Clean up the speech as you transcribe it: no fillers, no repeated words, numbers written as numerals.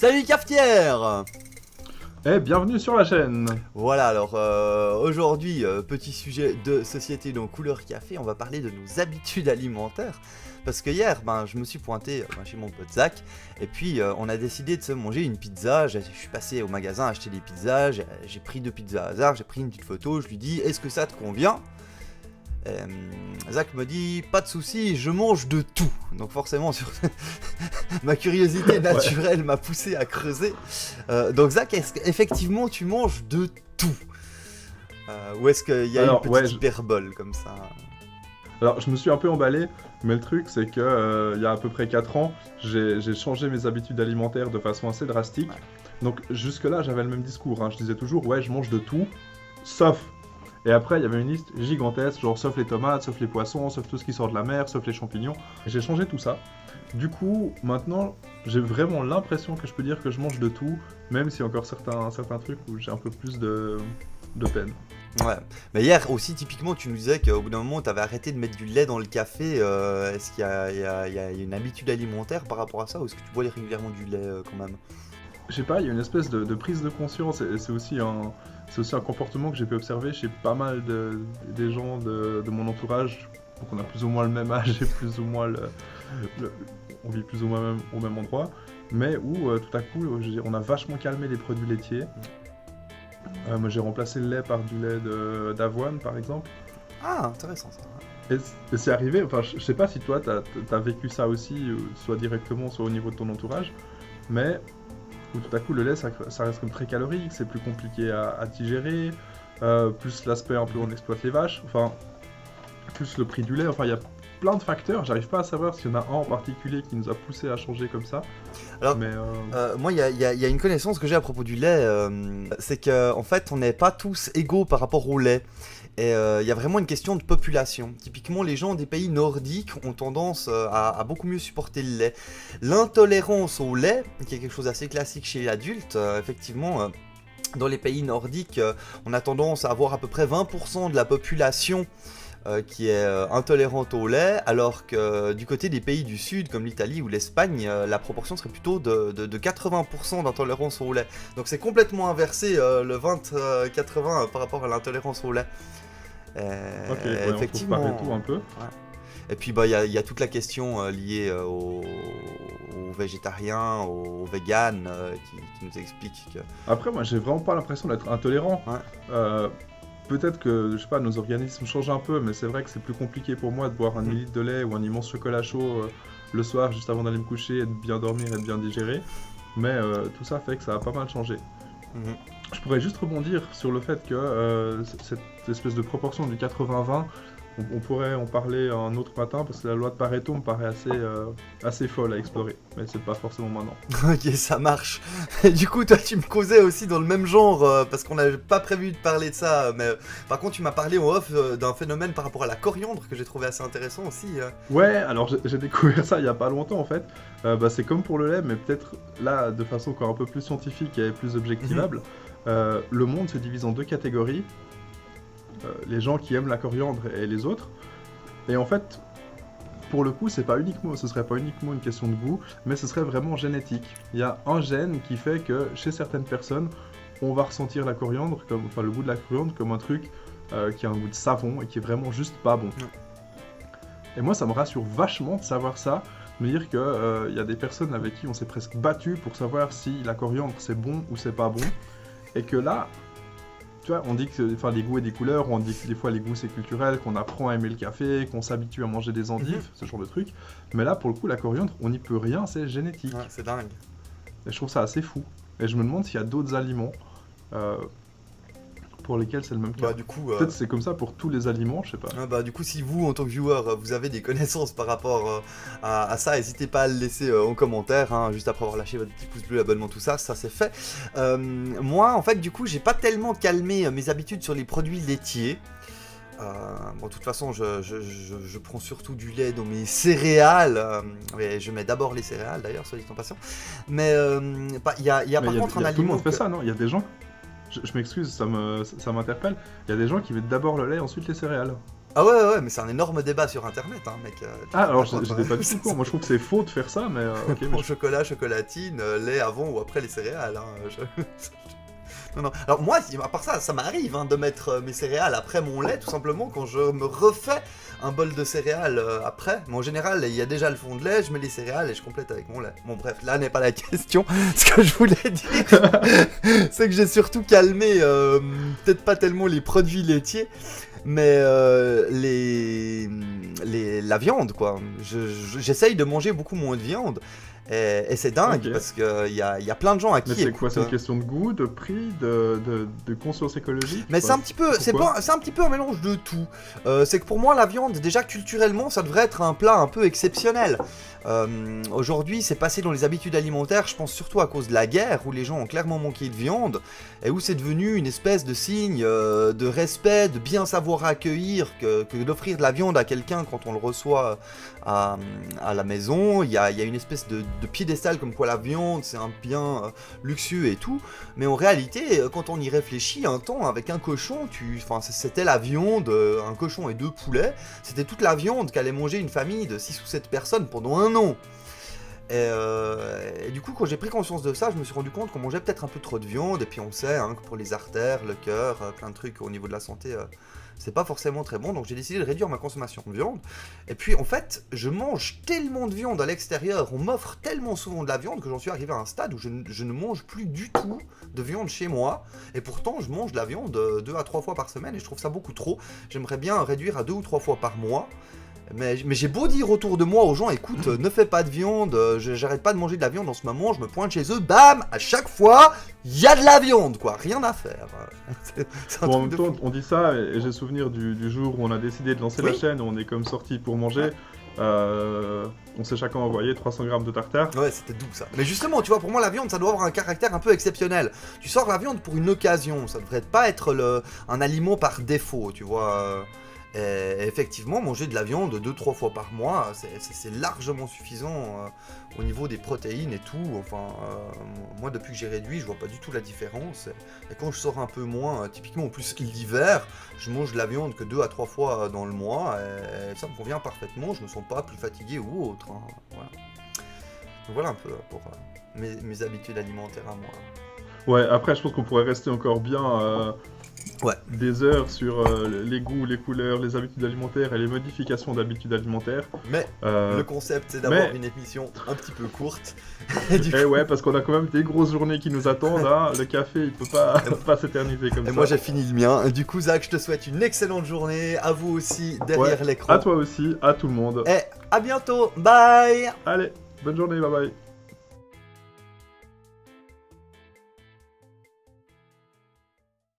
Salut cafetière. Bienvenue sur la chaîne. Voilà, alors aujourd'hui, petit sujet de société dans Couleur Café, on va parler de nos habitudes alimentaires. Parce que hier, je me suis pointé chez mon pote Zach, et puis on a décidé de se manger une pizza. Je suis passé au magasin acheter des pizzas, j'ai pris 2 pizzas à hasard, j'ai pris une petite photo, je lui dis est-ce que ça te convient? Zach me dit pas de soucis, je mange de tout. Donc forcément ma curiosité naturelle m'a poussé à creuser. Donc Zach, est-ce qu'effectivement tu manges de tout, ou est-ce qu'il y a une petite hyperbole comme ça? Alors je me suis un peu emballé, mais le truc c'est que il y a à peu près 4 ans, j'ai changé mes habitudes alimentaires de façon assez drastique. Donc jusque là j'avais le même discours, je disais toujours ouais je mange de tout, sauf... Et après, il y avait une liste gigantesque, genre sauf les tomates, sauf les poissons, sauf tout ce qui sort de la mer, sauf les champignons. Et j'ai changé tout ça. Du coup, maintenant, j'ai vraiment l'impression que je peux dire que je mange de tout, même s'il y a encore certains trucs où j'ai un peu plus de peine. Ouais, mais hier aussi, typiquement, tu nous disais qu'au bout d'un moment, tu avais arrêté de mettre du lait dans le café. Est-ce qu'il y a une habitude alimentaire par rapport à ça, ou est-ce que tu bois régulièrement du lait quand même? Je sais pas, il y a une espèce de prise de conscience, et c'est aussi un comportement que j'ai pu observer chez pas mal des gens de mon entourage. Donc on a plus ou moins le même âge et plus ou moins on vit plus ou moins au même endroit, mais où tout à coup on a vachement calmé les produits laitiers. Moi j'ai remplacé le lait par du lait d'avoine par exemple. Ah, intéressant ça. Et c'est arrivé, enfin je sais pas si toi t'as vécu ça aussi, soit directement soit au niveau de ton entourage, mais où tout à coup le lait ça reste comme très calorique, c'est plus compliqué à digérer, plus l'aspect un peu on exploite les vaches, enfin plus le prix du lait, enfin il y a plein de facteurs, j'arrive pas à savoir s'il y en a un en particulier qui nous a poussé à changer comme ça. Alors, mais moi il y a une connaissance que j'ai à propos du lait, c'est qu'en fait on n'est pas tous égaux par rapport au lait. Et il y a vraiment une question de population. Typiquement, les gens des pays nordiques ont tendance à beaucoup mieux supporter le lait. L'intolérance au lait, qui est quelque chose d'assez classique chez l'adulte, effectivement, dans les pays nordiques, on a tendance à avoir à peu près 20% de la population qui est intolérante au lait, alors que du côté des pays du sud, comme l'Italie ou l'Espagne, la proportion serait plutôt de 80% d'intolérance au lait. Donc c'est complètement inversé, le 20-80 par rapport à l'intolérance au lait. Ok, ouais, effectivement. On trouve pareil tout un peu. Ouais. Et puis il y a toute la question liée aux végétariens, aux véganes, qui nous expliquent que... Après, moi j'ai vraiment pas l'impression d'être intolérant. Ouais. Peut-être que, je sais pas, nos organismes changent un peu, mais c'est vrai que c'est plus compliqué pour moi de boire un litre de lait ou un immense chocolat chaud le soir juste avant d'aller me coucher et de bien dormir et de bien digérer. Mais tout ça fait que ça a pas mal changé. Je pourrais juste rebondir sur le fait que cette espèce de proportion du 80-20, on pourrait en parler un autre matin, parce que la loi de Pareto me paraît assez folle à explorer, mais c'est pas forcément maintenant. Ok, ça marche. Et du coup, toi, tu me causais aussi dans le même genre, parce qu'on n'avait pas prévu de parler de ça, mais par contre, tu m'as parlé en off d'un phénomène par rapport à la coriandre que j'ai trouvé assez intéressant aussi. Ouais, alors j'ai découvert ça il y a pas longtemps en fait. C'est comme pour le lait, mais peut-être là, de façon encore un peu plus scientifique et plus objectivable. Le monde se divise en 2 catégories. Les gens qui aiment la coriandre et les autres. Et en fait, pour le coup, ce serait pas uniquement une question de goût, mais ce serait vraiment génétique. Il y a un gène qui fait que chez certaines personnes, on va ressentir la coriandre, le goût de la coriandre comme un truc qui a un goût de savon et qui est vraiment juste pas bon. Et moi, ça me rassure vachement de savoir ça, me dire que y a des personnes avec qui on s'est presque battu pour savoir si la coriandre c'est bon ou c'est pas bon, et que là, tu vois, on dit que des goûts et des couleurs, on dit que des fois les goûts c'est culturel, qu'on apprend à aimer le café, qu'on s'habitue à manger des endives, ce genre de trucs. Mais là, pour le coup, la coriandre, on n'y peut rien, c'est génétique. Ouais, c'est dingue. Et je trouve ça assez fou. Et je me demande s'il y a d'autres aliments pour lesquels c'est le même cas. Du coup, peut-être c'est comme ça pour tous les aliments, je sais pas. Du coup, si vous, en tant que viewer, vous avez des connaissances par rapport à ça, n'hésitez pas à le laisser en commentaire, juste après avoir lâché votre petit pouce bleu, l'abonnement, tout ça, ça c'est fait. Moi, en fait, du coup, j'ai pas tellement calmé mes habitudes sur les produits laitiers. De toute façon, je prends surtout du lait dans mes céréales. Et je mets d'abord les céréales, d'ailleurs, soit dit en passant. Mais il y a par contre un aliment. Tout le monde fait ça, non? Il y a des gens. Je m'excuse, ça m'interpelle. Il y a des gens qui mettent d'abord le lait, ensuite les céréales. Ah ouais, mais c'est un énorme débat sur internet, hein, mec. Ah, alors j'étais pas du tout con. Moi, je trouve que c'est faux de faire ça, mais ok. Mais Bon, chocolat, chocolatine, lait avant ou après les céréales. Hein, non, non. Alors moi, à part ça, ça m'arrive hein, de mettre mes céréales après mon lait, tout simplement quand je me refais un bol de céréales après. Mais en général, il y a déjà le fond de lait, je mets les céréales et je complète avec mon lait. Bon bref, là n'est pas la question. Ce que je voulais dire, c'est que j'ai surtout calmé, peut-être pas tellement les produits laitiers, mais la viande, quoi. J'essaye de manger beaucoup moins de viande. Et c'est dingue parce qu'il y a plein de gens à qui. Mais c'est quoi, c'est une question de goût, de prix, de conscience écologique? Mais c'est un petit peu, c'est un petit peu un mélange de tout. C'est que pour moi la viande, déjà culturellement, ça devrait être un plat un peu exceptionnel. Aujourd'hui, c'est passé dans les habitudes alimentaires, je pense surtout à cause de la guerre, où les gens ont clairement manqué de viande, et où c'est devenu une espèce de signe de respect, de bien savoir accueillir, que d'offrir de la viande à quelqu'un quand on le reçoit à la maison. Il y a une espèce de piédestal comme quoi la viande, c'est un bien luxueux et tout, mais en réalité, quand on y réfléchit, un temps, avec un cochon, c'était la viande, un cochon et 2 poulets, c'était toute la viande qu'allait manger une famille de 6 ou 7 personnes pendant un an. Et du coup, quand j'ai pris conscience de ça, je me suis rendu compte qu'on mangeait peut-être un peu trop de viande, et puis on sait hein, que pour les artères, le cœur, plein de trucs au niveau de la santé, c'est pas forcément très bon, donc j'ai décidé de réduire ma consommation de viande. Et puis en fait, je mange tellement de viande à l'extérieur, on m'offre tellement souvent de la viande que j'en suis arrivé à un stade où je ne mange plus du tout de viande chez moi, et pourtant je mange de la viande 2 à 3 fois par semaine, et je trouve ça beaucoup trop. J'aimerais bien réduire à 2 ou 3 fois par mois. Mais j'ai beau dire autour de moi aux gens, écoute, ne fais pas de viande, j'arrête pas de manger de la viande en ce moment, je me pointe chez eux, bam, à chaque fois, il y a de la viande, quoi, rien à faire. Bon, en même temps, on dit ça, et j'ai souvenir du jour où on a décidé de lancer la chaîne, où on est comme sortis pour manger. On s'est chacun envoyé 300 grammes de tartare. Ouais, c'était doux ça. Mais justement, tu vois, pour moi, la viande, ça doit avoir un caractère un peu exceptionnel. Tu sors la viande pour une occasion, ça devrait pas être un aliment par défaut, tu vois. Et effectivement, manger de la viande 2-3 fois par mois, c'est largement suffisant au niveau des protéines et tout. Enfin, moi, depuis que j'ai réduit, je vois pas du tout la différence. Et quand je sors un peu moins, typiquement en plus l'hiver, je mange de la viande que 2 à 3 fois dans le mois. Et ça me convient parfaitement, je me sens pas plus fatigué ou autre. Hein. Voilà. Donc voilà un peu pour mes habitudes alimentaires à moi. Ouais, après, je pense qu'on pourrait rester encore bien... des heures sur les goûts, les couleurs, les habitudes alimentaires et les modifications d'habitudes alimentaires. Mais le concept, c'est d'avoir une émission un petit peu courte. Et ouais, parce qu'on a quand même des grosses journées qui nous attendent. Hein. Le café, il peut pas s'éterniser comme ça. Et moi, j'ai fini le mien. Du coup, Zach, je te souhaite une excellente journée. À vous aussi, derrière l'écran. À toi aussi, à tout le monde. Et à bientôt. Bye. Allez, bonne journée, bye bye.